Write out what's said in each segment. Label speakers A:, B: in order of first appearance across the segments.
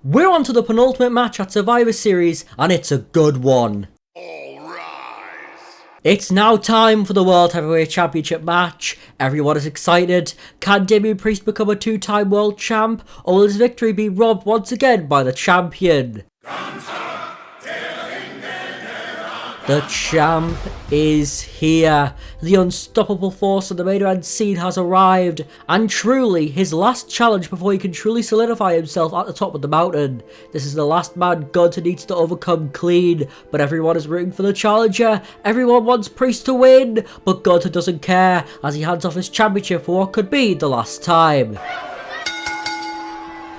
A: We're on to the penultimate match at Survivor Series, and it's a good one. It's now time for the World Heavyweight Championship match. Everyone is excited. Can Damian Priest become a two-time world champ, or will his victory be robbed once again by the champion? The champ is here. The unstoppable force of the main event scene has arrived, and truly his last challenge before he can truly solidify himself at the top of the mountain. This is the last man Gunther needs to overcome clean, but everyone is rooting for the challenger. Everyone wants Priest to win, but Gunther doesn't care as he hands off his championship for what could be the last time.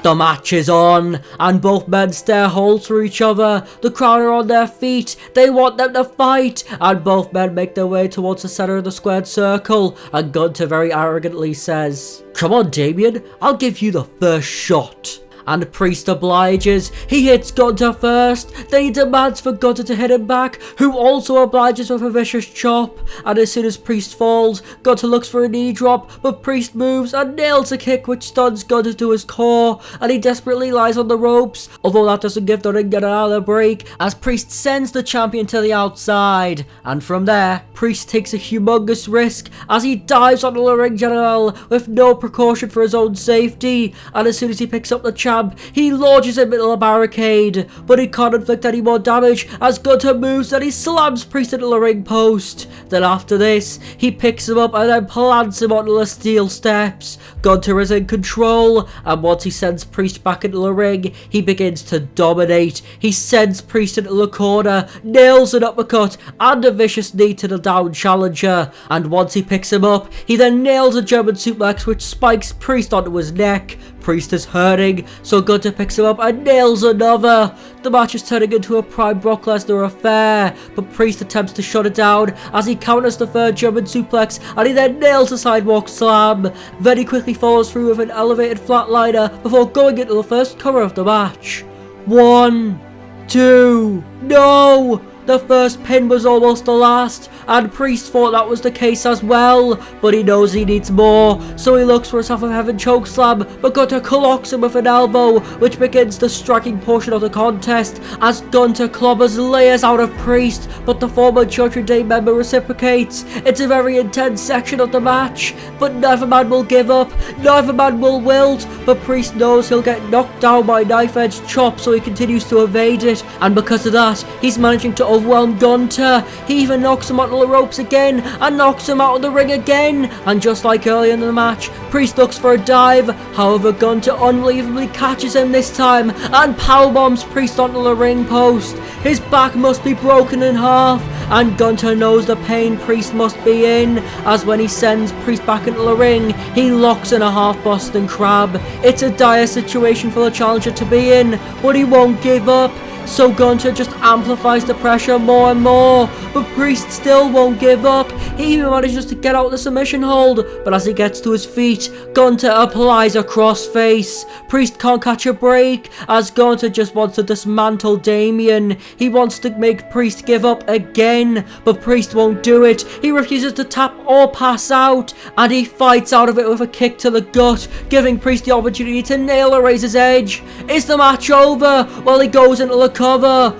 A: The match is on, and both men stare holes through each other. The crowd are on their feet, they want them to fight, and both men make their way towards the centre of the squared circle, and Gunther very arrogantly says, "Come on Damian, I'll give you the first shot." And Priest obliges. He hits Gunther first, then he demands for Gunther to hit him back, who also obliges with a vicious chop. And as soon as Priest falls, Gunther looks for a knee drop, but Priest moves and nails a kick which stuns Gunther to his core, and he desperately lies on the ropes, although that doesn't give the ring general a break, as Priest sends the champion to the outside. And from there, Priest takes a humongous risk as he dives onto the ring general with no precaution for his own safety, and as soon as he picks up the champ, he launches him into a barricade, but he can't inflict any more damage as Gunther moves and he slams Priest into the ring post. Then after this, he picks him up and then plants him onto the steel steps. Gunther is in control, and once he sends Priest back into the ring, he begins to dominate. He sends Priest into the corner, nails an uppercut and a vicious knee to the down challenger, and once he picks him up, he then nails a German suplex which spikes Priest onto his neck. Priest is hurting, so Gunther picks him up and nails another. The match is turning into a prime Brock Lesnar affair, but Priest attempts to shut it down as he counters the third German suplex, and he then nails a sidewalk slam. Then he quickly follows through with an elevated flatliner before going into the first cover of the match. 1, 2, no! The first pin was almost the last, and Priest thought that was the case as well, but he knows he needs more, so he looks for a South of Heaven chokeslam, but Gunther clocks him with an elbow, which begins the striking portion of the contest, as Gunther clobbers layers out of Priest, but the former Judgment Day member reciprocates. It's a very intense section of the match, but neither man will give up, neither man will wilt, but Priest knows he'll get knocked down by knife-edge chop, so he continues to evade it, and because of that, he's managing to overwhelm Gunther. He even knocks him onto the ropes again and knocks him out of the ring again, and just like earlier in the match, Priest looks for a dive. However, Gunther unbelievably catches him this time and powerbombs Priest onto the ring post. His back must be broken in half, and Gunther knows the pain Priest must be in, as when he sends Priest back into the ring, he locks in a half Boston Crab. It's a dire situation for the challenger to be in, but he won't give up. So Gunther just amplifies the pressure more and more, but Priest still won't give up. He even manages to get out the submission hold, but as he gets to his feet, Gunther applies a crossface. Priest can't catch a break, as Gunther just wants to dismantle Damian. He wants to make Priest give up again, but Priest won't do it. He refuses to tap or pass out, and he fights out of it with a kick to the gut, giving Priest the opportunity to nail a razor's edge. Is the match over? Well, he goes into the cover.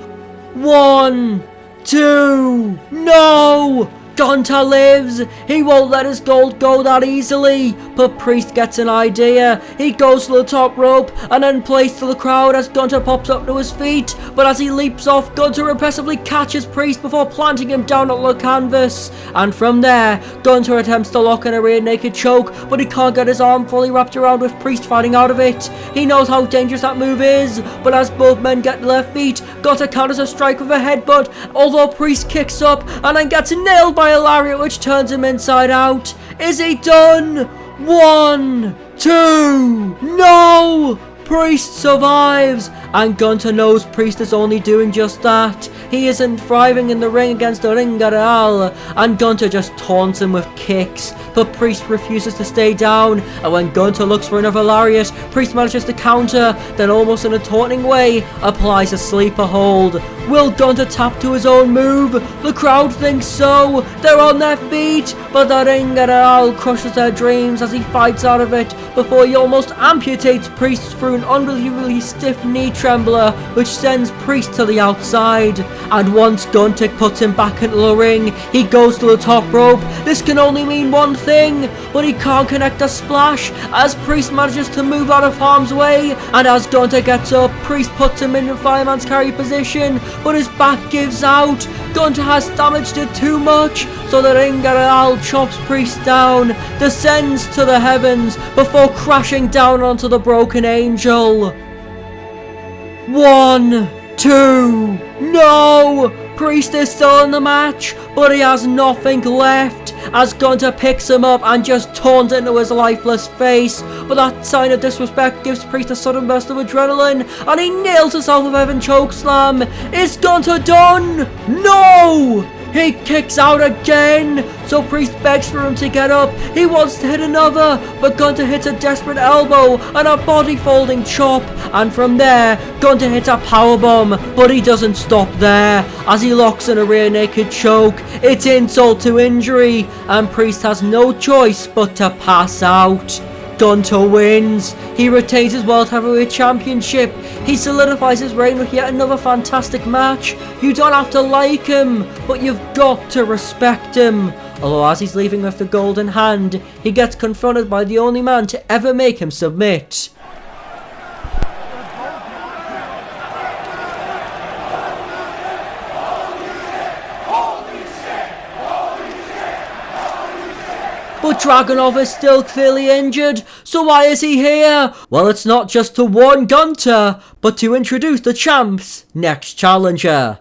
A: 1, 2, no! Gunther lives. He won't let his gold go that easily, but Priest gets an idea. He goes to the top rope and then plays to the crowd as Gunther pops up to his feet, but as he leaps off, Gunther impressively catches Priest before planting him down on the canvas, and from there, Gunther attempts to lock in a rear naked choke, but he can't get his arm fully wrapped around with Priest fighting out of it. He knows how dangerous that move is, but as both men get to their feet, Gunther counters a strike with a headbutt, although Priest kicks up and then gets nailed by a lariat which turns him inside out. Is he done? 1, 2, no! Priest survives, and Gunther knows Priest is only doing just that. He isn't thriving in the ring against the ring general, and Gunther just taunts him with kicks, but Priest refuses to stay down, and when Gunther looks for another lariat, Priest manages to counter, then almost in a taunting way, applies a sleeper hold. Will Gunther tap to his own move? The crowd thinks so. They're on their feet, but the ring general crushes their dreams as he fights out of it before he almost amputates Priest through an unbelievably stiff knee trembler, which sends Priest to the outside. And once Gunther puts him back into the ring, he goes to the top rope. This can only mean one thing, but he can't connect a splash as Priest manages to move out of harm's way. And as Gunther gets up, Priest puts him in a fireman's carry position, but his back gives out. Gunther has damaged it too much, so the ring general chops Priest down, descends to the heavens before crashing down onto the broken angel. 1, 2, no! Priest is still in the match, but he has nothing left as Gunther picks him up and just taunts into his lifeless face. But that sign of disrespect gives Priest a sudden burst of adrenaline, and he nails himself with Heaven chokeslam. Is Gunther done? No! He kicks out again, so Priest begs for him to get up. He wants to hit another, but Gunther hits a desperate elbow and a body folding chop, and from there, Gunther hits a powerbomb, but he doesn't stop there, as he locks in a rear naked choke. It's insult to injury, and Priest has no choice but to pass out. Gunther wins. He retains his World Heavyweight Championship. He solidifies his reign with yet another fantastic match. You don't have to like him, but you've got to respect him. Although as he's leaving with the golden hand, he gets confronted by the only man to ever make him submit. But Dragunov is still clearly injured, so why is he here? Well, it's not just to warn Gunther, but to introduce the champ's next challenger.